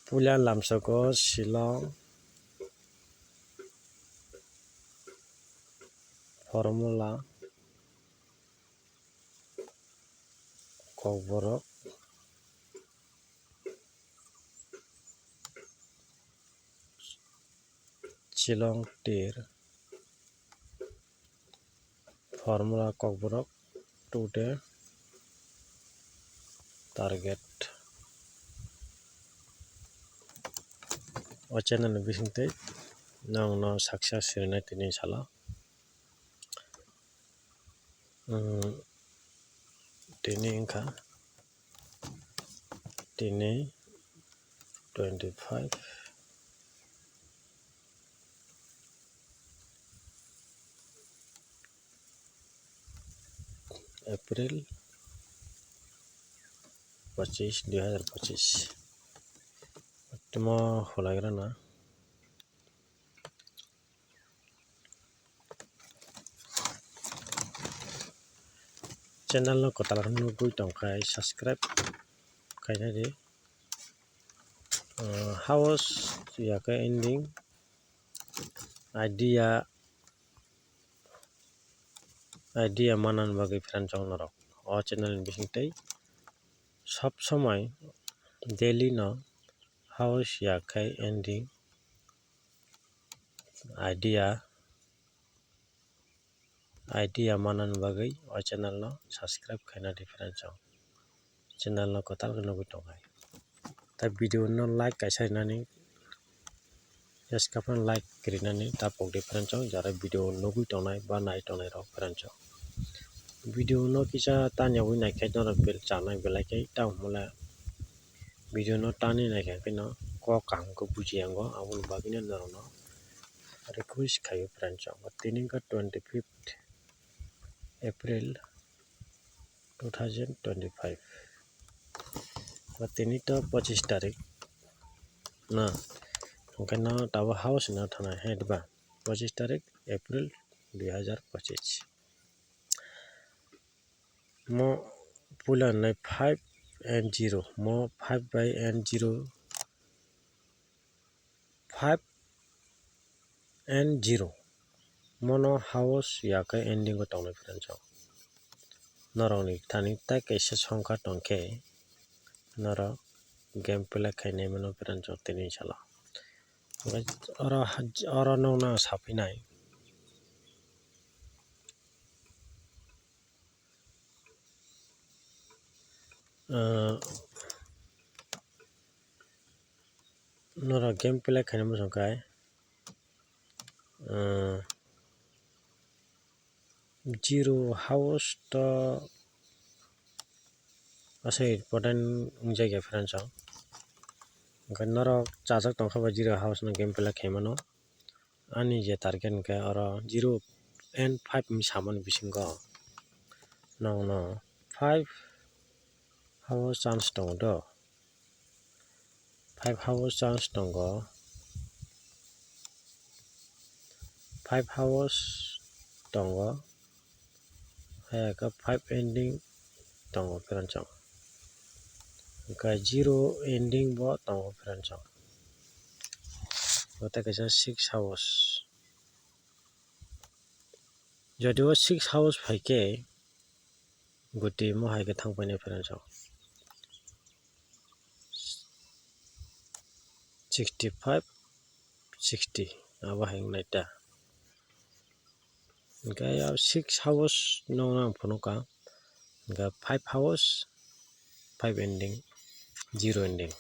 Pulan lamsoko Shillong formula kokborok Shillong tir formula kokborok today target o channel ni bisingte nong no success sirina tini sala tini ingka tini 25 April 25 2025 Tuma hulagira na channel no kotal no gui tongkai subscribe kaina di house ya ka ending idea manan bagi friend chong narok o channel ni bisingtei sob সময় daily no house ya kai ending idea manan bagi o channel no subscribe kaina di friend chong channel no kotal no gui tongkai ta video no like kaisa nani just kapan like kirinani ta pok different chong jara video no gui tongnai ba nai tongnai rok friend chong video no kisa tanya wi nai khai no bel chanai belai kai ta mula video no tani nai khai no ko kang ko bujiango aboni bagina no request khai friend chong tini ka 25th April 2025 ba tini to 25 tarik na ओंखायनो दाबो house ना थानाय हेदबा 25 तारिख April 2025 mo pulan nai 5 and 0 mo 5 by and 0 5 and 0 mono house ya ka ending ko tongnai friend chong noroni thani ta kaisa songkha tongkhe noro game play khainai mano friend chong tini sala oro nongna sapinai noro game play khainai mosongkai zero house to asai important ungjaiga friend chong oंखाय norok chajak tongkha ba zero house no game play khaimano ani je target hingke oro 0 and 5 ni samani bisingo nongno 5 house chance tongo do 5 house chance tongo 5 house tongo hayaka 5 ending tongo friend chong oंखाय 0 ending bo tongo friend chong ote kaisa 6 house jodio 6 house phaikhe guti mo haike thangpainai friend chong 65 60 abo haingnai ta oंखाय 6 house nong ang phonuka oंखाय 5 house 5 ending 0 ending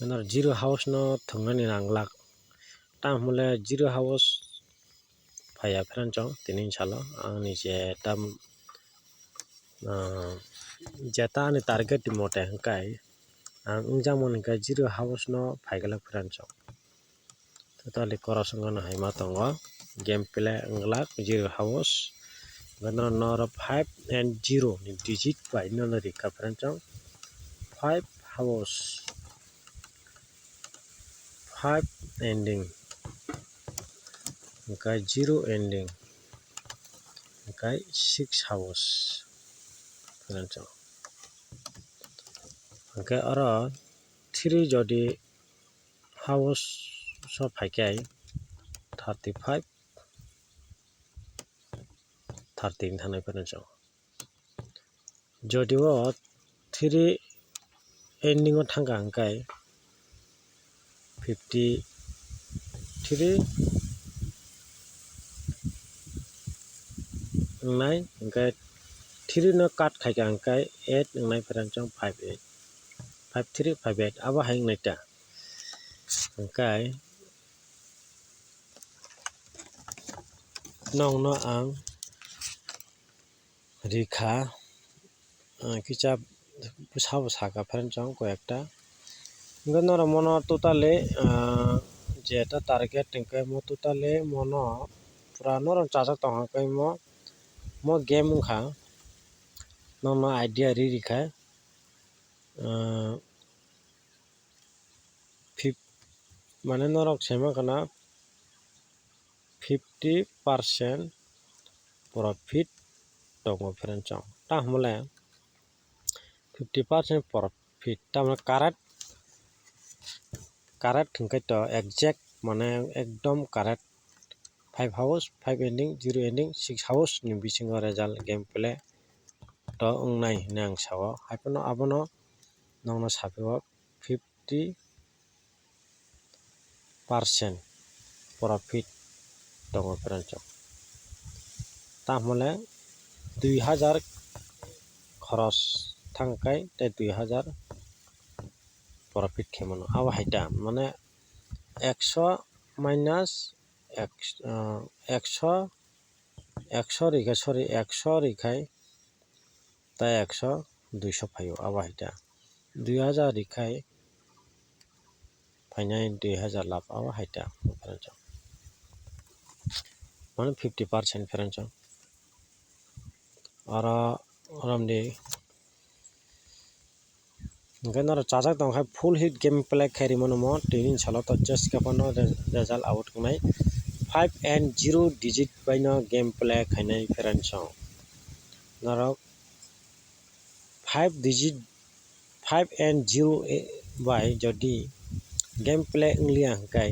nor 0 house no thungnani nanglak tamhmule 0 house phaya friend chong tini salo angni je tam jeta ni target mote hingkai ang ungjamon hingkhe 0 house no phaigalak friend chong totally korosongo no haima tongo game play onglak 0 house noro 5 and 0 ni digit bai no rika friend chong 5 house 5 ending ओंखाय 0 ending ओंखाय 6 house friend chong ओंखाय oro 3 jodi house so phaikai 35 13 thanai pharanchang jodio 3 ending o thangka hangkai 53 nai hangkai 3 no cut khaika hangkai 8 nai pharanchang 58 53 58 abo haing naita hangkai nongno ang rikha kicha busabo saka pharanchang koyekta noro mono totally jeta target hingkai mo totally mono pura norong chajak tonghakai mo game wngkha nongno idea ririkha mane norok saimankana 50% profit tongo pharanchang tahmole 50% profit tamone correct hingkai to exact mane ekdom correct 5 hours 5 ending 0 ending 6 hours ni bisingo result gameplay to wngnai hinui ang sao haifano abono nongno sapio 50% profit tongo pharanchang tahmole 2000 khoros thangkai tei 2000 profit khaimano abo haita mane 100 minus 100 rikai sorry 100 rikai tei 100 200 phaio abo haita 2000 rikai phainai 2000 labh abo haita pharanchang mane 50% pharanchang oro ramni hingkai noro chajak tongkhai full hit gameplay khairima mo twini salo to just no result out wngnai 5 and 0 digit bai no gameplay khainai pharanchang norok 5 and 0 bai jodi gameplay wnglia hingkai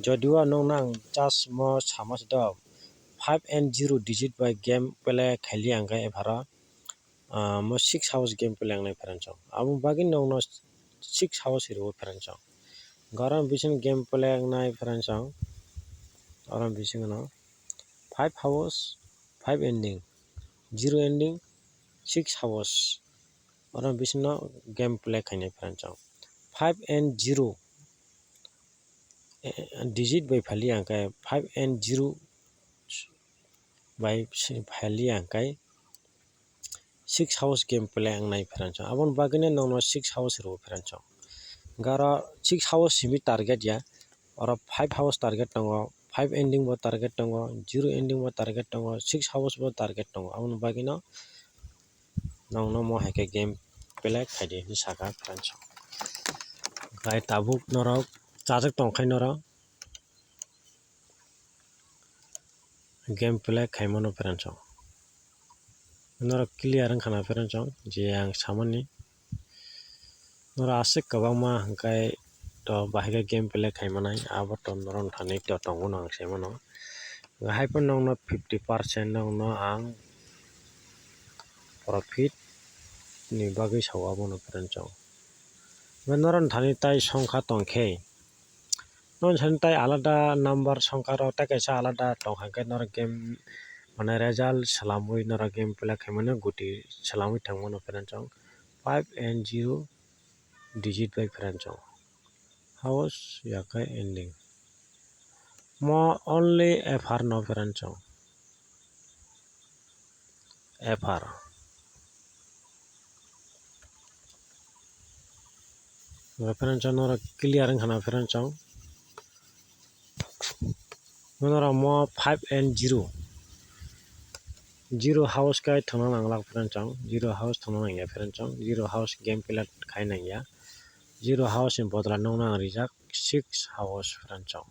jodio nongnang just mo samosi do 5 and 0 digit bai gameplay khailia hingkai ephara mo 6 hours gameplay wngnai pharanchang abo bagui nongno 6 hours rwo pharanchang gorom bisingo gameplay wngnai pharanchang orom bisingo no 5 hours 5 ending 0 ending 6 hours orom bisingo gameplay khainai pharanchang 5 and 0 digit bai phalia hingkai 5 and 0 bai phalia hingkai 6 hours gameplay wngnai pharanchang aboni bagui nongno 6 hours rwo pharanchang garo 6 hours simi target ya oro 5 hours target tongo 5 ending bo target tongo 0 ending bo target tongo 6 hours bo target tongo aboni bagui no nongno mo hai khe gameplay khaidi hinui saka pharanchang bai tabuk norok chajak tongkhai norok gameplay khaimano pharanchang norok clear wngkha na pharanchang je ang samani noro asuk kwbangma hingkai to bahai gameplay khaimanai abo to norong thani to tongmano ang saimano haifano nongno 50% nongno ang profit ni bagui sao abono pharanchang norong thani tai songkha tongkhe non thani tai alada number songkha rok tei kaisa alada tongkhai noro game mane result swlamui noro gameplay khaimano guti swlamui thangmano pharanchang 5 and 0 digit bai pharanchang house yakhai ending mo only fr no pharanchang fr pharanchang noro clear wngkha na pharanchang noro mo 5 and 0 house kai thangna nanglak pharanchang 0 house thangna nangya pharanchang 0 house gameplay khai nangya 0 house ni bodol nongno ang rijak 6 hours pharanchang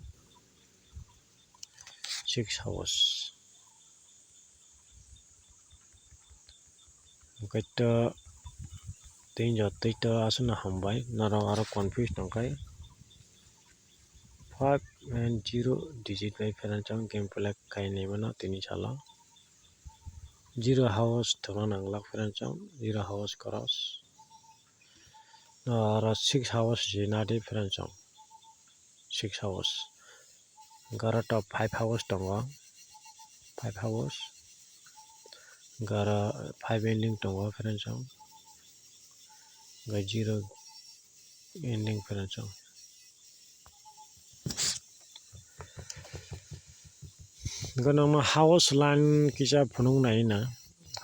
6 hours hingkai to tui to aswkna hambai norok aro confuse tongkhai 5 and 0 digit by Ferenchong game play kaini mano tini chala 0 house thona nanglak Ferenchong 0 house cross or 6 house jinadi Ferenchong 6 house gara top 5 house tongo 5 house gara 5 ending tongo Ferenchong ga 0 ending Ferenchong ganong no house line kisa phunung nai na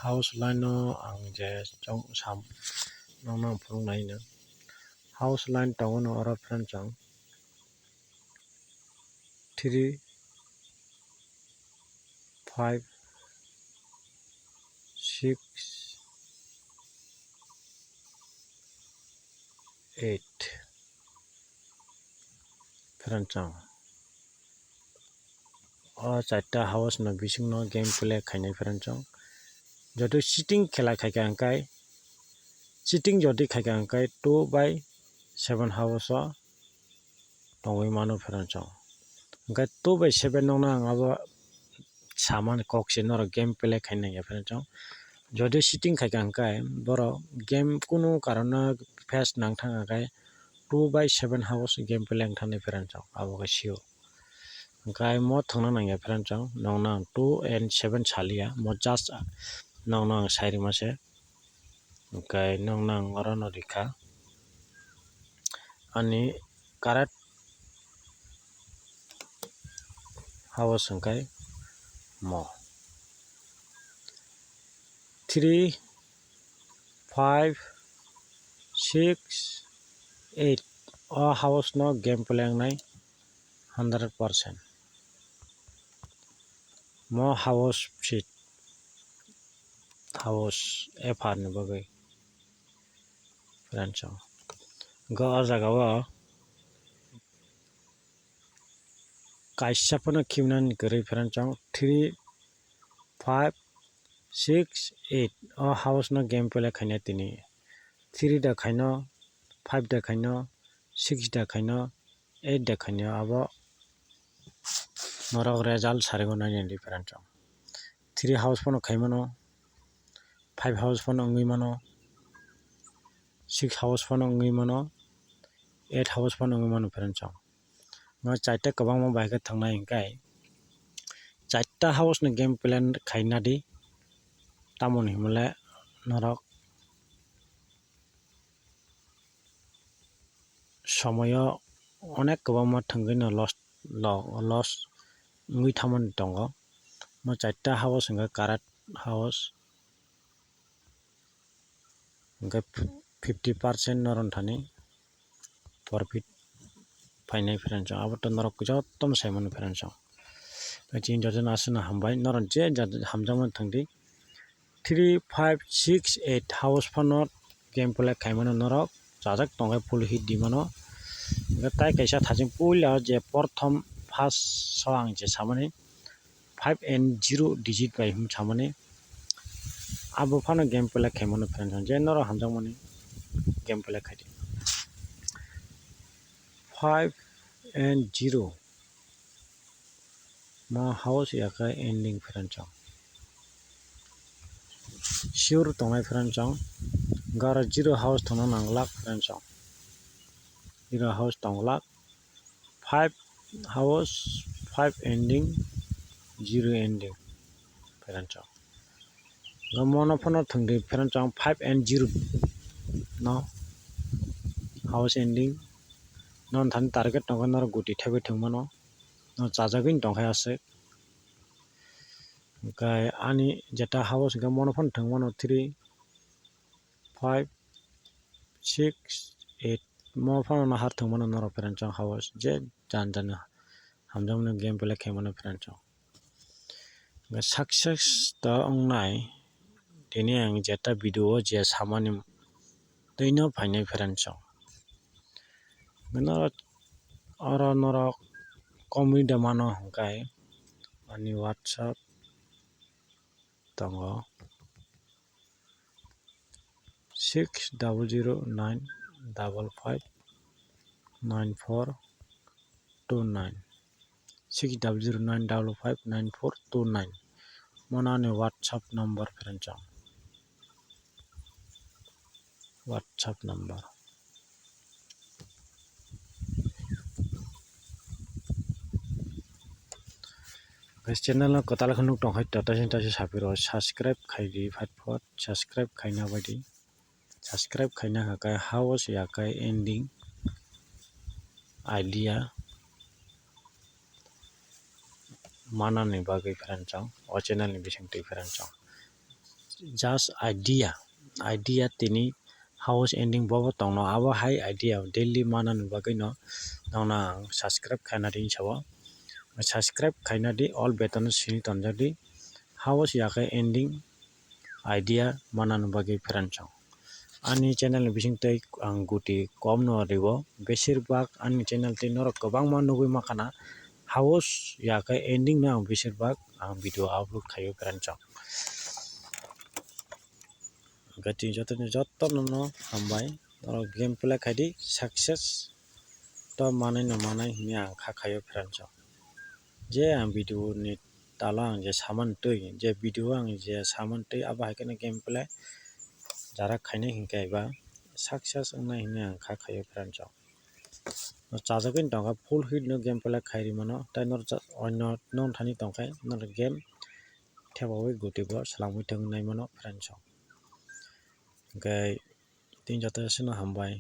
house line no ang je chong sam no phunung nai na house line tongo no ora Ferenchong 3 5 6 8 Ferenchong o chaita house no bising no game play khainai Ferenchong joto sitting khela khaika angkai sitting jodi khaika angkai 2 by 7 house o tongoi mano Ferenchong angkai 2 by 7 no na abo saman kokse no game play khainai ya Ferenchong jodi sitting khaika angkai boro game kuno karona face nangthang angkai 2 by 7 house game play angthani Ferenchong abo ka sio angkai mo thongna nangya Ferenchong nongnang 2 and 7 salia mo just nongnang sairi mase angkai nongnang orono rikha ani correct house angkai mo 3 5 6 8 o house no game play nai 100% mo house fit house efar ni bagai Ferenchong go o jaga o kaisa pono khimnani gori Ferenchong 3 5 6 8 o house no game play khaina tini 3 da khaino 5 da khaino 6 da khaino 8 da khaino abo norok result sarigo nani Ferenchong 3 house pono khaimano 5 house pono ongui mano 6 house pono ongui mano 8 house pono ongui mano Ferenchong no chaita kwbangma baika thangnai hingkai chaita house ni game plan khaina di tamoni himle norok somoyo onek kwbangma thwngui no loss ngui thamani tongo no chaita house hingka correct house hingka 50% noron thani profit painai Ferenchong abo to norok jotom saimano Ferenchong chini jojon aswna hambai noron je hamjakmani thangdi 3 5 6 8 house phano game play khaimano norok chajak tongai full hit di mano tai kaisa thajing puila je porthom first so ang je samani 5 and 0 digit by samani abo phano game play khaimano Ferenchong je norok hamjakmani game play khaidi 5 and 0 mo house yakai ending Ferenchong sure tongai Ferenchong gara 0 house thona nanglak Ferenchong 0 house tonglak 5 house 5 ending 0 ending Ferenchong mono phono thangdi Ferenchong 5 and 0 no house ending non thani target tongo nor guti thaibai thangmano no chajagui tongkhai aswk angkai ani jeta house hingka mono phono thangmano 3 5 6 8 mo phono nahar thangmano norok Ferenchong house je jan hamjakmani game play khaimano Ferenchong success to ongnai tini ang jeta video o je samani twino phainai Ferenchong oro norok comedy mano hingkai ani WhatsApp tongo 60095594 29 6009559429 monani WhatsApp number friends WhatsApp number guys channel no kotal khunuk tongkhai tata sapiro subscribe khaidi fatfot subscribe khaina badi subscribe khaina hakai house yakai ending idea manani bagui friends o channel ni bisingtui friends just idea tini house ending bobo tongno abo hai idea daily manani bagui no nongna subscribe khaina din sabo subscribe khaina di all beton sini tonjadi house yakai ending idea manani bagui friends ani channel ni bisingtui ang guti kom no ribo besirbag ani channel ti norok kwbangma nugui makana house yakai ending no ang besirbag ang video upload khaio friends gati joto no hambai game play khaidi success to manai no manai hini ang khayo friends je ang video ni tala ang je saman tui je video ang je saman tui aba haikene game play jara khaine hingkai ba success ongna hini ang khayo friends chajakin tongka full hit no game play khairi mano tai nor onno non thani tongkai nor game thebawai guti bo salangmui tongnai mano friends gai tin jota sino hambai